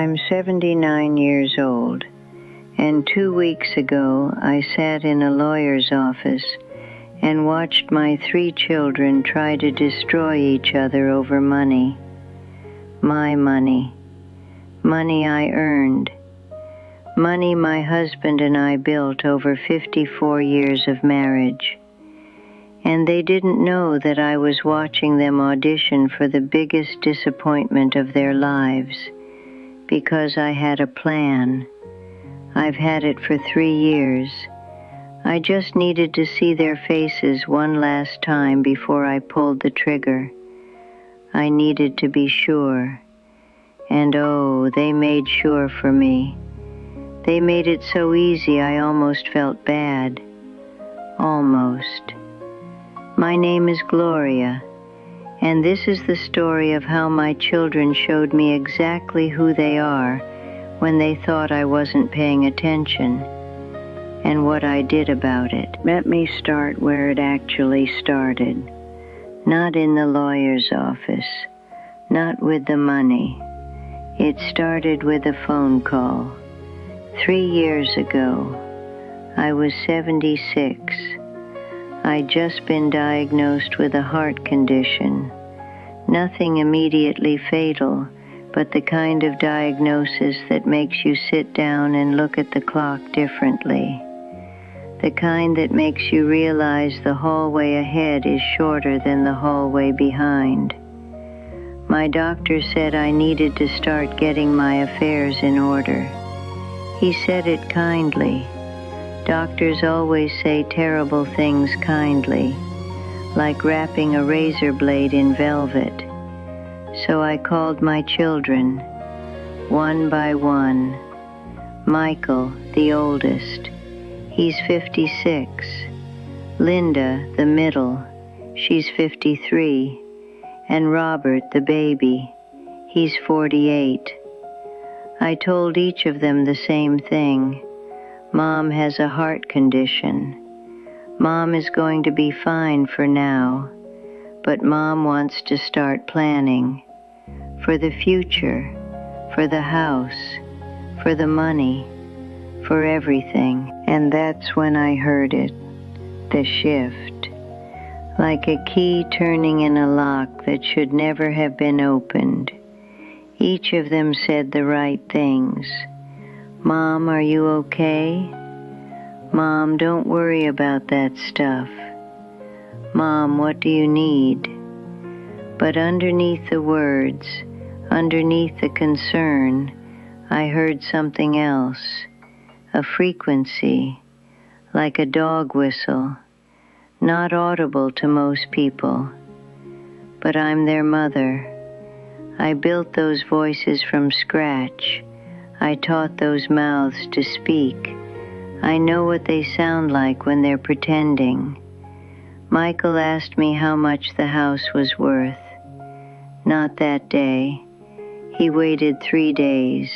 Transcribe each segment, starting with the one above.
I'm 79 years old, and 2 weeks ago I sat in a lawyer's office and watched my 3 children try to destroy each other over money. My money. Money I earned. Money my husband and I built over 54 years of marriage. And they didn't know that I was watching them audition for the biggest disappointment of their lives, because I had a plan. I've had it for 3 years. I just needed to see their faces one last time before I pulled the trigger. I needed to be sure. And oh, they made sure for me. They made it so easy I almost felt bad. Almost. My name is Gloria, and this is the story of how my children showed me exactly who they are when they thought I wasn't paying attention, and what I did about it. Let me start where it actually started. Not in the lawyer's office, not with the money. It started with a phone call. 3 years ago, I was 76. I'd just been diagnosed with a heart condition. Nothing immediately fatal, but the kind of diagnosis that makes you sit down and look at the clock differently. The kind that makes you realize the hallway ahead is shorter than the hallway behind. My doctor said I needed to start getting my affairs in order. He said it kindly. Doctors always say terrible things kindly, like wrapping a razor blade in velvet. So I called my children, one by one. Michael, the oldest, he's 56. Linda, the middle, she's 53. And Robert, the baby, he's 48. I told each of them the same thing. Mom has a heart condition. Mom is going to be fine for now, but Mom wants to start planning for the future, for the house, for the money, for everything. And that's when I heard it, the shift, like a key turning in a lock that should never have been opened. Each of them said the right things. Mom, are you okay? Mom, don't worry about that stuff. Mom, what do you need? But underneath the words, underneath the concern, I heard something else, a frequency, like a dog whistle, not audible to most people. But I'm their mother. I built those voices from scratch. I taught those mouths to speak. I know what they sound like when they're pretending. Michael asked me how much the house was worth. Not that day. He waited 3 days.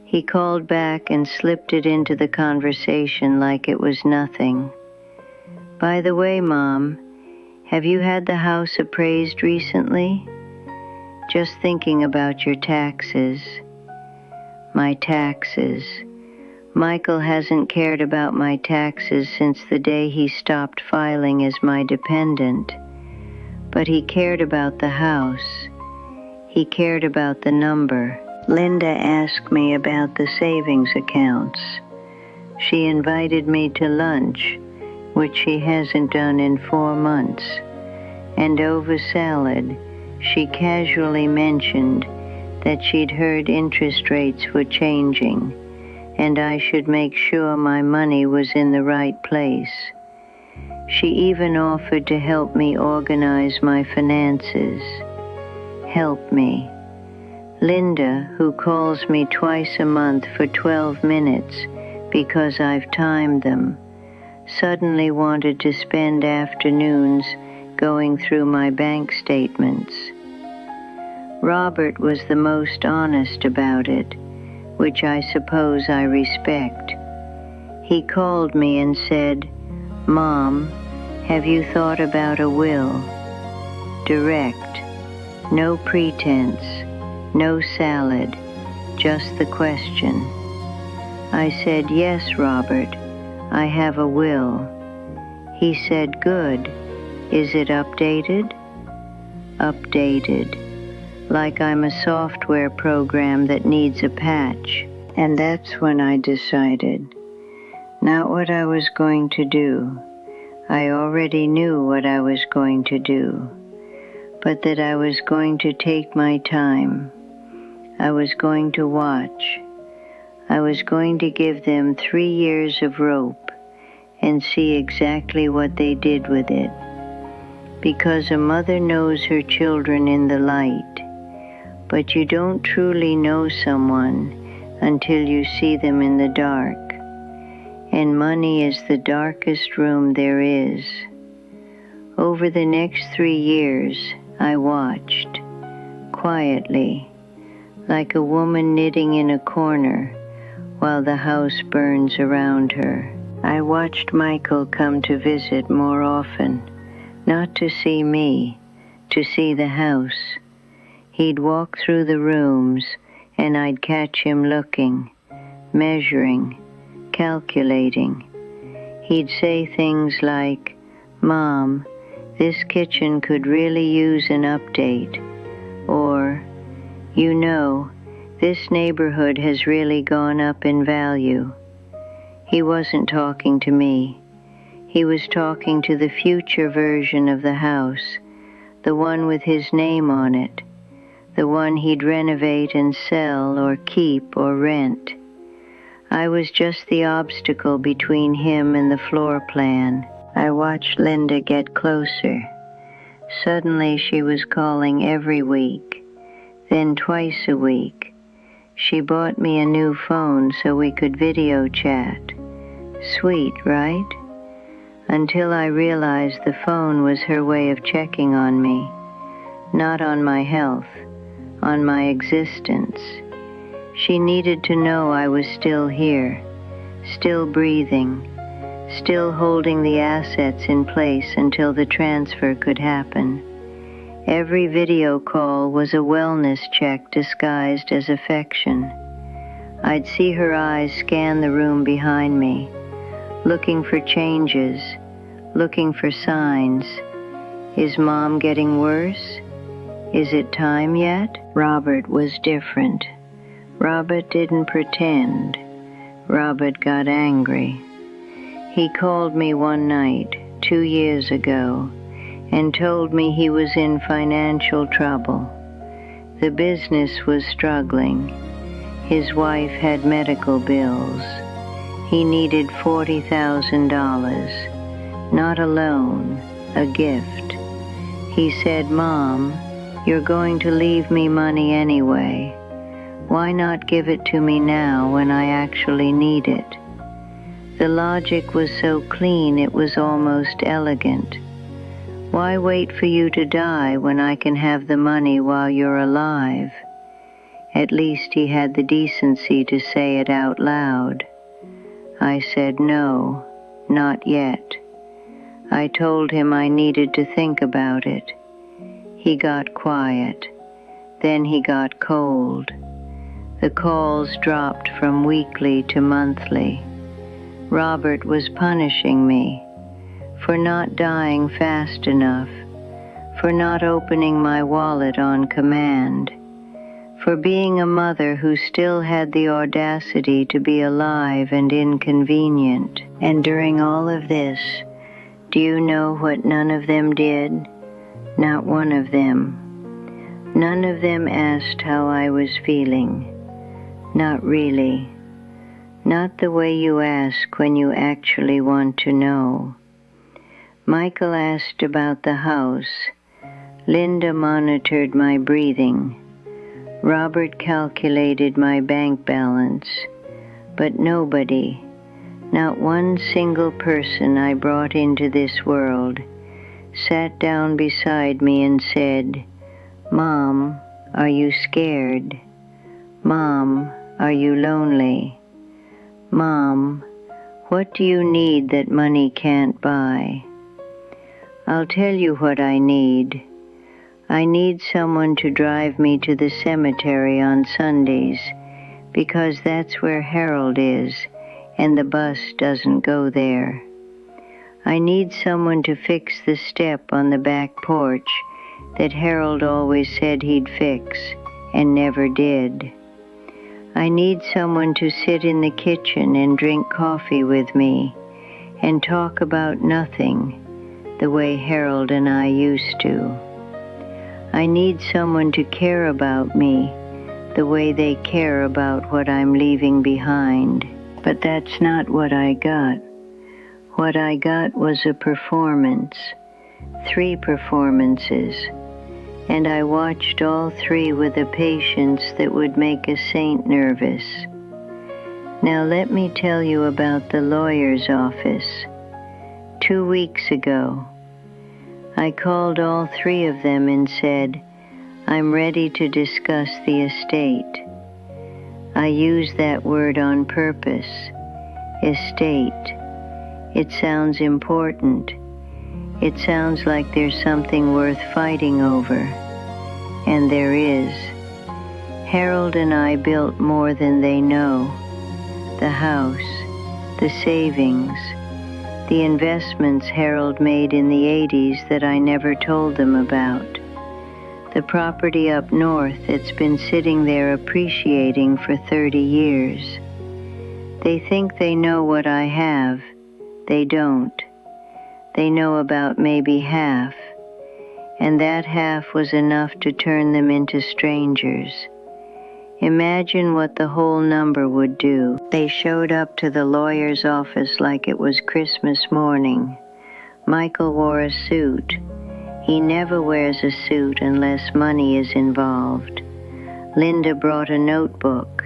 He called back and slipped it into the conversation like it was nothing. By the way, Mom, have you had the house appraised recently? Just thinking about your taxes. My taxes. Michael hasn't cared about my taxes since the day he stopped filing as my dependent. But he cared about the house. He cared about the number. Linda asked me about the savings accounts. She invited me to lunch, which she hasn't done in 4 months. And over salad, she casually mentioned that she'd heard interest rates were changing, and I should make sure my money was in the right place. She even offered to help me organize my finances. Help me. Linda, who calls me twice a month for 12 minutes because I've timed them, suddenly wanted to spend afternoons going through my bank statements. Robert was the most honest about it, which I suppose I respect. He called me and said, Mom, have you thought about a will? Direct, no pretense, no salad, just the question. I said, "Yes, Robert, I have a will." He said, "Good. Is it updated?" Updated. Like I'm a software program that needs a patch. And that's when I decided, not what I was going to do. I already knew what I was going to do, but that I was going to take my time. I was going to watch. I was going to give them 3 years of rope and see exactly what they did with it. Because a mother knows her children in the light, but you don't truly know someone until you see them in the dark. And money is the darkest room there is. Over the next 3 years, I watched, quietly, like a woman knitting in a corner while the house burns around her. I watched Michael come to visit more often, not to see me, to see the house. He'd walk through the rooms, and I'd catch him looking, measuring, calculating. He'd say things like, "Mom, this kitchen could really use an update," or, "You know, this neighborhood has really gone up in value." He wasn't talking to me. He was talking to the future version of the house, the one with his name on it, the one he'd renovate and sell or keep or rent. I was just the obstacle between him and the floor plan. I watched Linda get closer. Suddenly she was calling every week, then twice a week. She bought me a new phone so we could video chat. Sweet, right? Until I realized the phone was her way of checking on me, not on my health, on my existence. She needed to know I was still here, still breathing, still holding the assets in place until the transfer could happen. Every video call was a wellness check disguised as affection. I'd see her eyes scan the room behind me, looking for changes, looking for signs. Is Mom getting worse? Is it time yet? Robert was different. Robert didn't pretend. Robert got angry. He called me one night, 2 years ago, and told me he was in financial trouble. The business was struggling. His wife had medical bills. He needed $40,000. Not a loan, a gift. He said, "Mom, you're going to leave me money anyway. Why not give it to me now when I actually need it?" The logic was so clean it was almost elegant. Why wait for you to die when I can have the money while you're alive? At least he had the decency to say it out loud. I said no, not yet. I told him I needed to think about it. He got quiet. Then he got cold. The calls dropped from weekly to monthly. Robert was punishing me for not dying fast enough, for not opening my wallet on command, for being a mother who still had the audacity to be alive and inconvenient. And during all of this, do you know what none of them did? Not one of them. None of them asked how I was feeling. Not really. Not the way you ask when you actually want to know. Michael asked about the house. Linda monitored my breathing. Robert calculated my bank balance. But nobody, not one single person I brought into this world, sat down beside me and said, "Mom, are you scared? Mom, are you lonely? Mom, what do you need that money can't buy?" I'll tell you what I need. I need someone to drive me to the cemetery on Sundays because that's where Harold is, and the bus doesn't go there. I need someone to fix the step on the back porch that Harold always said he'd fix and never did. I need someone to sit in the kitchen and drink coffee with me and talk about nothing the way Harold and I used to. I need someone to care about me the way they care about what I'm leaving behind. But that's not what I got. What I got was a performance, 3 performances, and I watched all 3 with a patience that would make a saint nervous. Now let me tell you about the lawyer's office. 2 weeks ago, I called all 3 of them and said, I'm ready to discuss the estate. I use that word on purpose, estate. It sounds important. It sounds like there's something worth fighting over. And there is. Harold and I built more than they know. The house, the savings, the investments Harold made in the 80s that I never told them about. The property up north that's been sitting there appreciating for 30 years. They think they know what I have. They don't. They know about maybe half, and that half was enough to turn them into strangers. Imagine what the whole number would do. They showed up to the lawyer's office like it was Christmas morning. Michael wore a suit. He never wears a suit unless money is involved. Linda brought a notebook,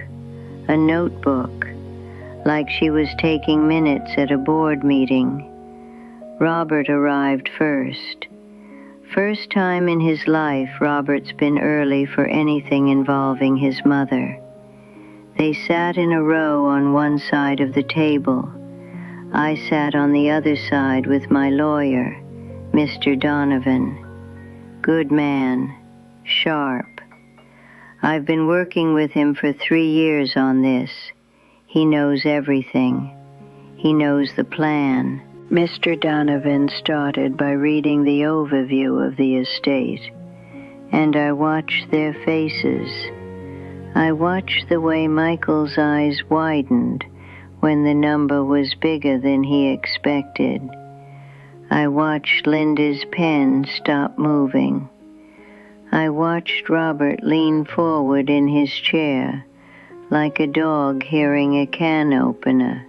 like she was taking minutes at a board meeting. Robert arrived first. First time in his life Robert's been early for anything involving his mother. They sat in a row on one side of the table. I sat on the other side with my lawyer, Mr. Donovan. Good man, sharp. I've been working with him for 3 years on this. He knows everything. He knows the plan. Mr. Donovan started by reading the overview of the estate, and I watched their faces. I watched the way Michael's eyes widened when the number was bigger than he expected. I watched Linda's pen stop moving. I watched Robert lean forward in his chair, like a dog hearing a can opener.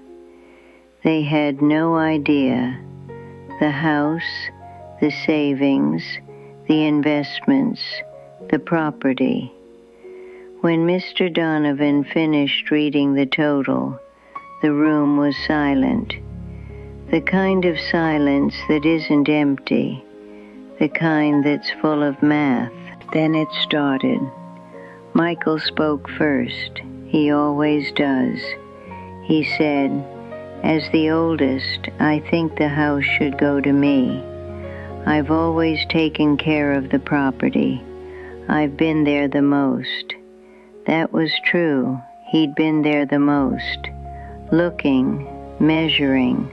They had no idea. The house, the savings, the investments, the property. When Mr. Donovan finished reading the total, the room was silent. The kind of silence that isn't empty, the kind that's full of math. Then it started. Michael spoke first. He always does. He said, as the oldest, I think the house should go to me. I've always taken care of the property. I've been there the most. That was true. He'd been there the most. Looking, measuring,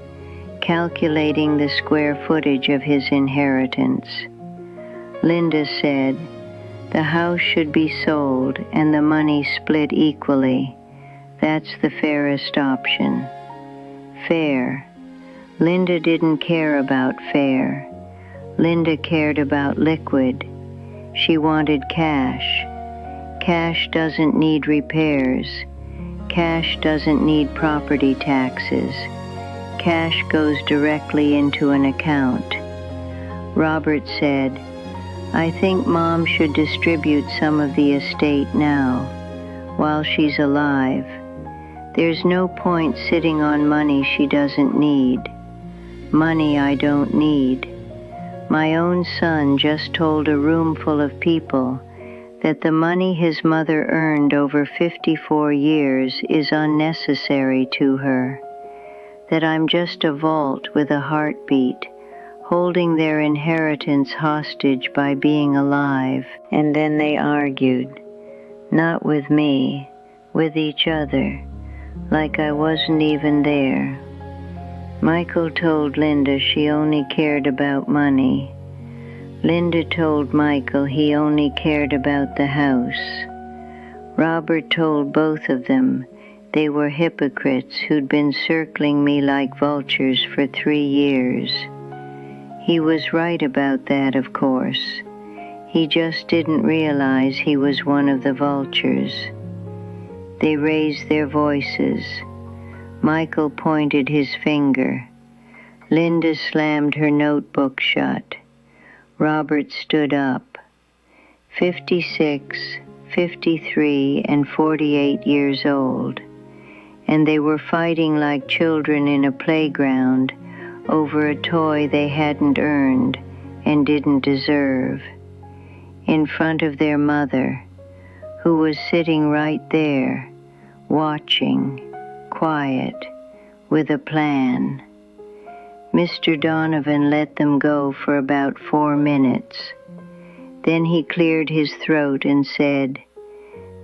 calculating the square footage of his inheritance. Linda said, the house should be sold and the money split equally. That's the fairest option. Fair. Linda didn't care about fair. Linda cared about liquid. She wanted cash. Cash doesn't need repairs. Cash doesn't need property taxes. Cash goes directly into an account. Robert said, I think Mom should distribute some of the estate now, while she's alive. There's no point sitting on money she doesn't need. Money I don't need. My own son just told a room full of people that the money his mother earned over 54 years is unnecessary to her, that I'm just a vault with a heartbeat, holding their inheritance hostage by being alive. And then they argued, not with me, with each other, like I wasn't even there. Michael told Linda she only cared about money. Linda told Michael he only cared about the house. Robert told both of them they were hypocrites who'd been circling me like vultures for 3 years. He was right about that, of course. He just didn't realize he was one of the vultures. They raised their voices. Michael pointed his finger. Linda slammed her notebook shut. Robert stood up. 56, 53, and 48 years old. And they were fighting like children in a playground over a toy they hadn't earned and didn't deserve. In front of their mother, who was sitting right there, watching, quiet, with a plan. Mr. Donovan let them go for about 4 minutes. Then he cleared his throat and said,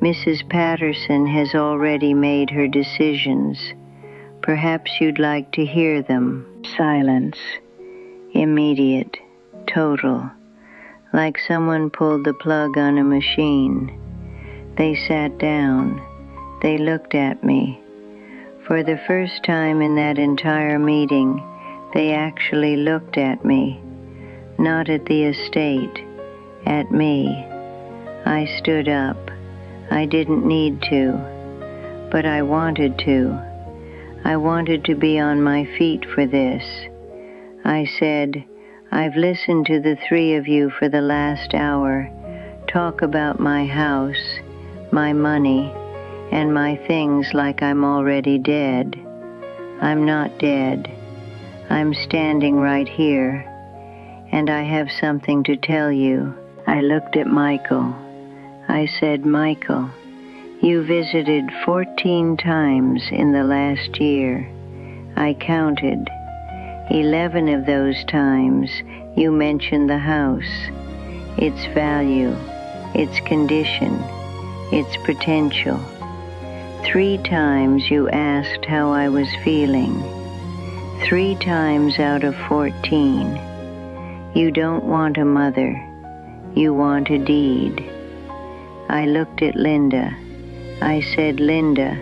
"Mrs. Patterson has already made her decisions. Perhaps you'd like to hear them." Silence. Immediate. Total. Like someone pulled the plug on a machine. They sat down. They looked at me. For the first time in that entire meeting, they actually looked at me. Not at the estate. At me. I stood up. I didn't need to. But I wanted to. I wanted to be on my feet for this. I said, "I've listened to the 3 of you for the last hour talk about my house, my money, and my things like I'm already dead. I'm not dead. I'm standing right here, and I have something to tell you." I looked at Michael. I said, "Michael, you visited 14 times in the last year. I counted. 11 of those times you mentioned the house, its value, its condition, its potential. 3 times you asked how I was feeling. 3 times out of 14. You don't want a mother. You want a deed." I looked at Linda. I said, "Linda,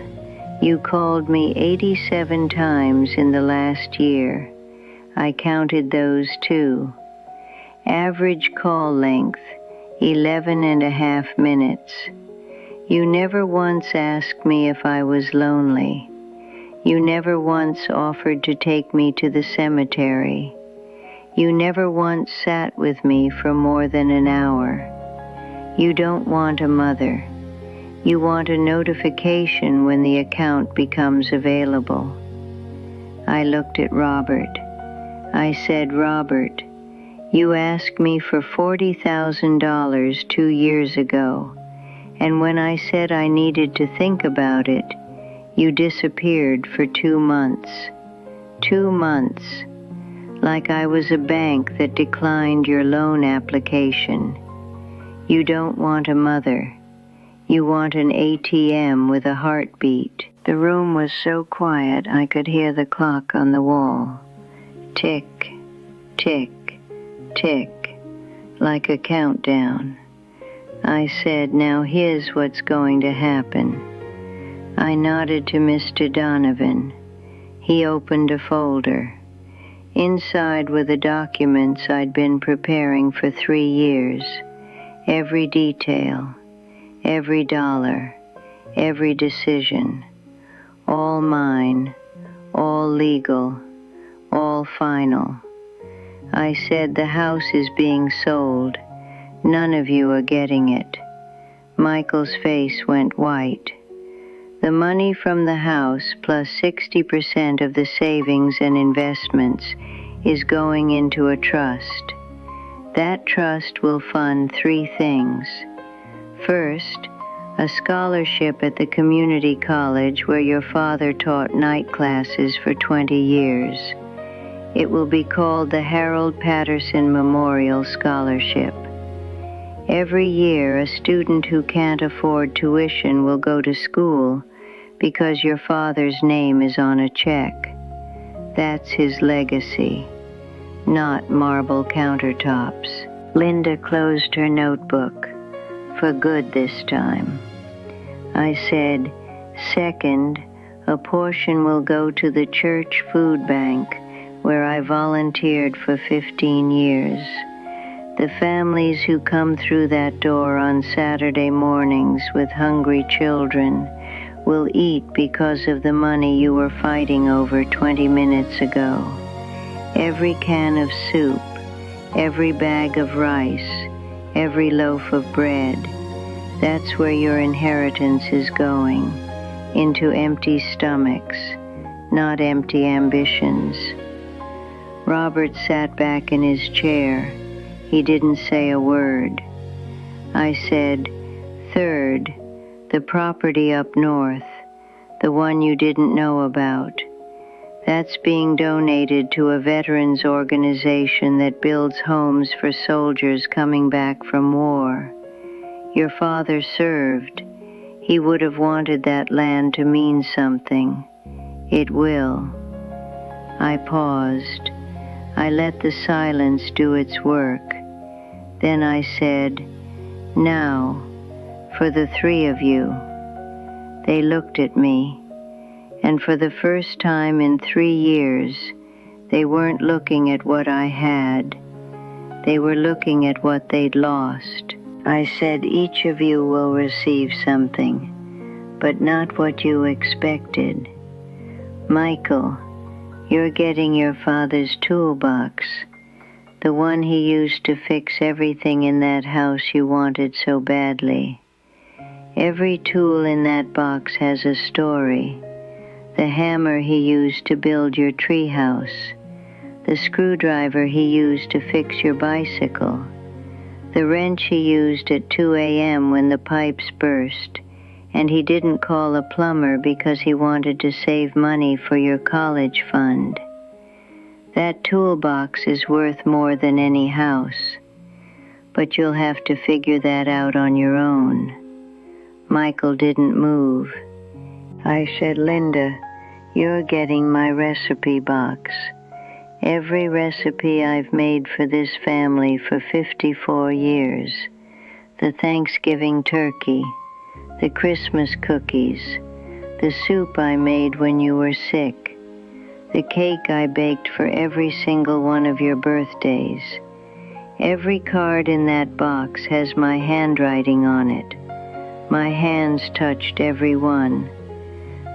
you called me 87 times in the last year. I counted those too. Average call length, 11.5 minutes. You never once asked me if I was lonely. You never once offered to take me to the cemetery. You never once sat with me for more than an hour. You don't want a mother. You want a notification when the account becomes available." I looked at Robert. I said, "Robert, you asked me for $40,000 2 years ago, and when I said I needed to think about it, you disappeared for 2 months. 2 months. Like I was a bank that declined your loan application. You don't want a mother. You want an ATM with a heartbeat." The room was so quiet I could hear the clock on the wall. Tick, tick, tick, like a countdown. I said, "Now here's what's going to happen." I nodded to Mr. Donovan. He opened a folder. Inside were the documents I'd been preparing for 3 years. Every detail, every dollar, every decision. All mine, all legal, all final. I said, "The house is being sold. None of you are getting it." Michael's face went white. "The money from the house plus 60% of the savings and investments is going into a trust. That trust will fund 3 things. First, a scholarship at the community college where your father taught night classes for 20 years. It will be called the Harold Patterson Memorial Scholarship. Every year, a student who can't afford tuition will go to school because your father's name is on a check. That's his legacy, not marble countertops. Linda closed her notebook, for good this time. I said, second, a portion will go to the church food bank where I volunteered for 15 years. The families who come through that door on Saturday mornings with hungry children will eat because of the money you were fighting over 20 minutes ago. Every can of soup, every bag of rice, every loaf of bread, that's where your inheritance is going, into empty stomachs, not empty ambitions. Robert sat back in his chair. He didn't say a word. I said, third, the property up north, the one you didn't know about. That's being donated to a veterans organization that builds homes for soldiers coming back from war. Your father served. He would have wanted that land to mean something. It will. I paused. I let the silence do its work. Then I said, now, for the three of you. They looked at me, and for the first time in 3 years, they weren't looking at what I had. They were looking at what they'd lost. I said, each of you will receive something, but not what you expected. Michael, you're getting your father's toolbox, the one he used to fix everything in that house you wanted so badly. Every tool in that box has a story. The hammer he used to build your treehouse, the screwdriver he used to fix your bicycle, the wrench he used at 2 a.m. when the pipes burst, and he didn't call a plumber because he wanted to save money for your college fund. That toolbox is worth more than any house, but you'll have to figure that out on your own. Michael didn't move. I said, Linda, you're getting my recipe box. Every recipe I've made for this family for 54 years. The Thanksgiving turkey, the Christmas cookies, the soup I made when you were sick, the cake I baked for every single one of your birthdays. Every card in that box has my handwriting on it. My hands touched every one.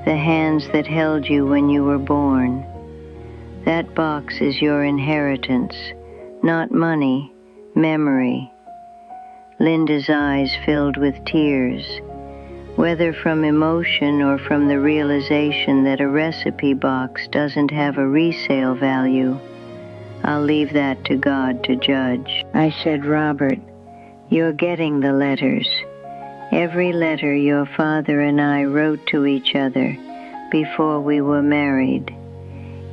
The hands that held you when you were born. That box is your inheritance, not money, memory. Linda's eyes filled with tears, whether from emotion or from the realization that a recipe box doesn't have a resale value. I'll leave that to God to judge. I said, Robert, you're getting the letters. Every letter your father and I wrote to each other before we were married.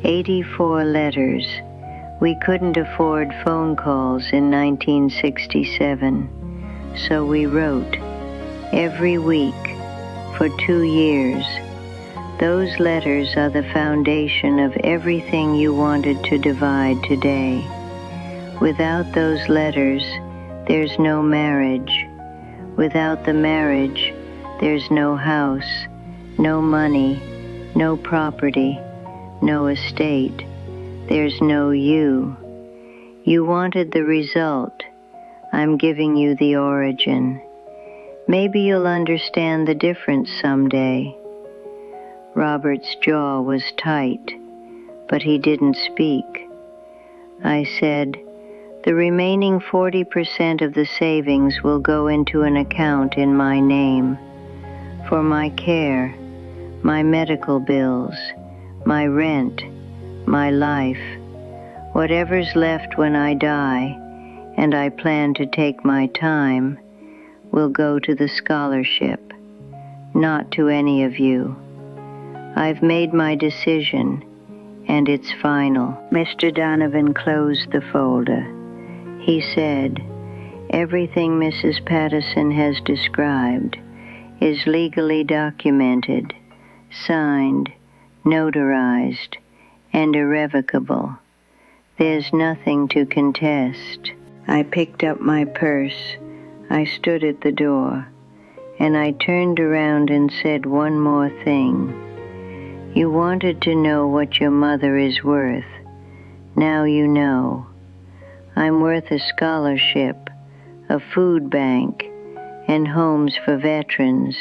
84 letters. We couldn't afford phone calls in 1967, so we wrote every week for 2 years. Those letters are the foundation of everything you wanted to divide today. Without those letters, there's no marriage. Without the marriage, there's no house, no money, no property, no estate. There's no you. You wanted the result. I'm giving you the origin. Maybe you'll understand the difference someday. Robert's jaw was tight, but he didn't speak. I said, the remaining 40% of the savings will go into an account in my name, for my care, my medical bills, my rent, my life. Whatever's left when I die, and I plan to take my time, will go to the scholarship, not to any of you. I've made my decision, and it's final. Mr. Donovan closed the folder. He said, Everything Mrs. Patterson has described is legally documented, signed, notarized, and irrevocable. There's nothing to contest. I picked up my purse. I stood at the door, and I turned around and said one more thing. You wanted to know what your mother is worth. Now you know. I'm worth a scholarship, a food bank, and homes for veterans.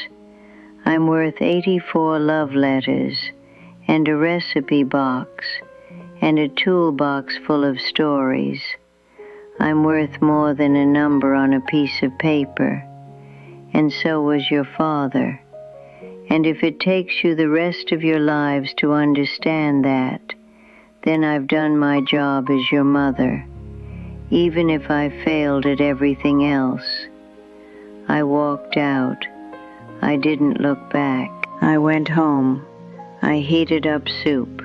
I'm worth 84 love letters, and a recipe box, and a toolbox full of stories. I'm worth more than a number on a piece of paper, and so was your father. And if it takes you the rest of your lives to understand that, then I've done my job as your mother, even if I failed at everything else. I walked out. I didn't look back. I went home. I heated up soup.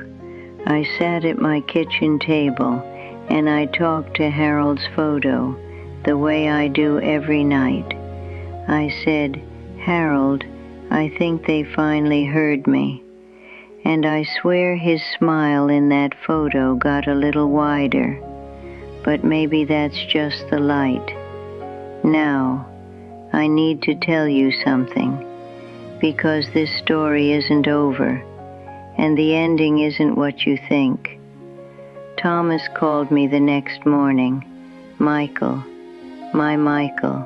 I sat at my kitchen table, and I talked to Harold's photo the way I do every night. I said, Harold, I think they finally heard me. And I swear his smile in that photo got a little wider. But maybe that's just the light. Now, I need to tell you something, because this story isn't over, and the ending isn't what you think. Thomas called me the next morning. Michael, my Michael,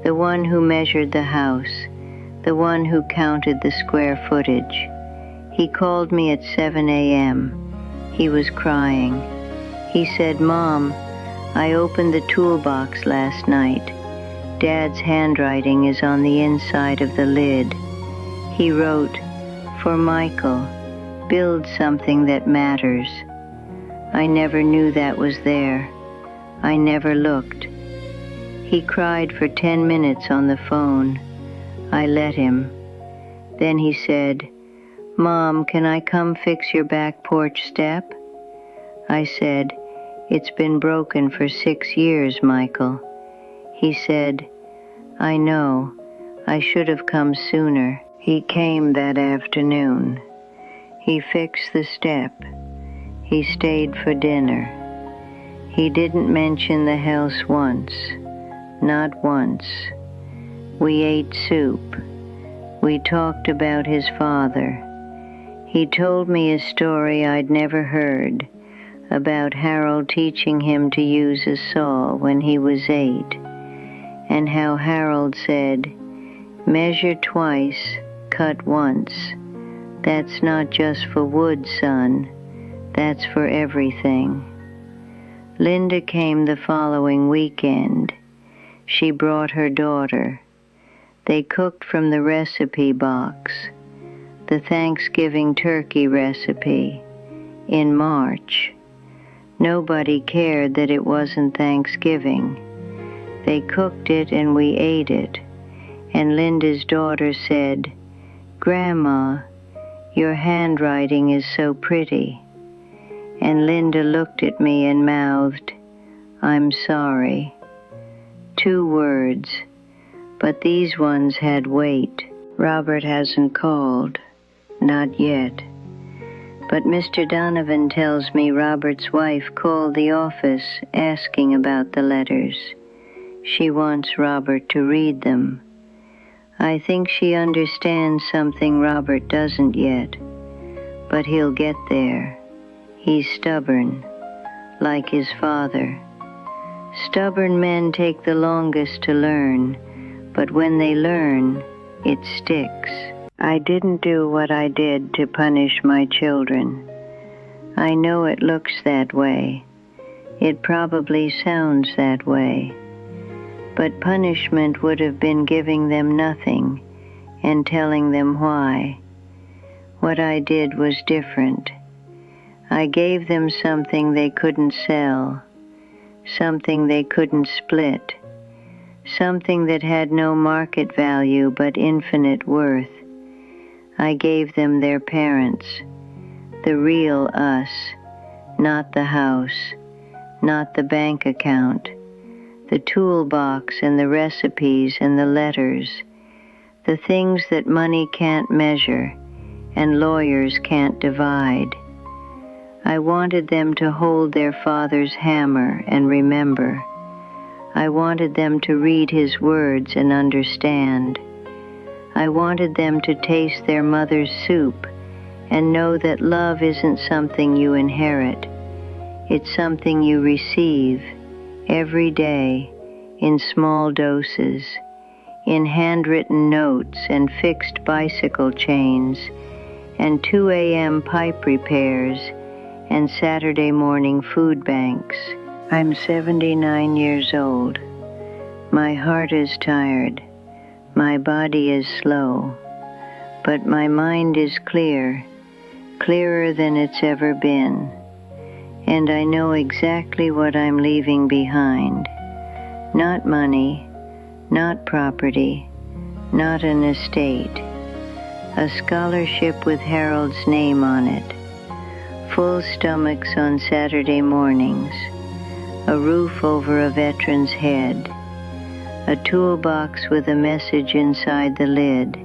the one who measured the house, the one who counted the square footage. He called me at 7 a.m. He was crying. He said, Mom, I opened the toolbox last night. Dad's handwriting is on the inside of the lid. He wrote, for Michael, build something that matters. I never knew that was there. I never looked. He cried for 10 minutes on the phone. I let him. Then he said, Mom, can I come fix your back porch step? I said, it's been broken for 6 years, Michael. He said, I know. I should have come sooner. He came that afternoon. He fixed the step. He stayed for dinner. He didn't mention the house once. Not once. We ate soup. We talked about his father. He told me a story I'd never heard about Harold teaching him to use a saw when he was 8, and how Harold said, measure twice, cut once. That's not just for wood, son. That's for everything. Linda came the following weekend. She brought her daughter. They cooked from the recipe box, the Thanksgiving turkey recipe, in March. Nobody cared that it wasn't Thanksgiving. They cooked it and we ate it, and Linda's daughter said, Grandma, your handwriting is so pretty. And Linda looked at me and mouthed, I'm sorry. 2 words, but these ones had weight. Robert hasn't called, not yet. But Mr. Donovan tells me Robert's wife called the office asking about the letters. She wants Robert to read them. I think she understands something Robert doesn't yet, but he'll get there. He's stubborn, like his father. Stubborn men take the longest to learn, but when they learn, it sticks. I didn't do what I did to punish my children. I know it looks that way. It probably sounds that way. But punishment would have been giving them nothing and telling them why. What I did was different. I gave them something they couldn't sell, something they couldn't split, something that had no market value but infinite worth. I gave them their parents, the real us, not the house, not the bank account, the toolbox and the recipes and the letters, the things that money can't measure and lawyers can't divide. I wanted them to hold their father's hammer and remember. I wanted them to read his words and understand. I wanted them to taste their mother's soup and know that love isn't something you inherit. It's something you receive every day in small doses, in handwritten notes and fixed bicycle chains, and 2 a.m. pipe repairs, and Saturday morning food banks. I'm 79 years old. My heart is tired. My body is slow. But my mind is clear, clearer than it's ever been. And I know exactly what I'm leaving behind. Not money, not property, not an estate. A scholarship with Harold's name on it. Full stomachs on Saturday mornings. A roof over a veteran's head. A toolbox with a message inside the lid.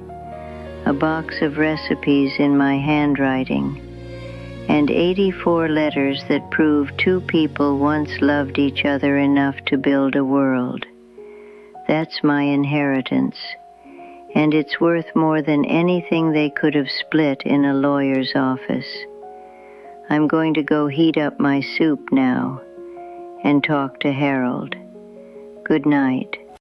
A box of recipes in my handwriting. And 84 letters that prove two people once loved each other enough to build a world. That's my inheritance, and it's worth more than anything they could have split in a lawyer's office. I'm going to go heat up my soup now and talk to Harold. Good night.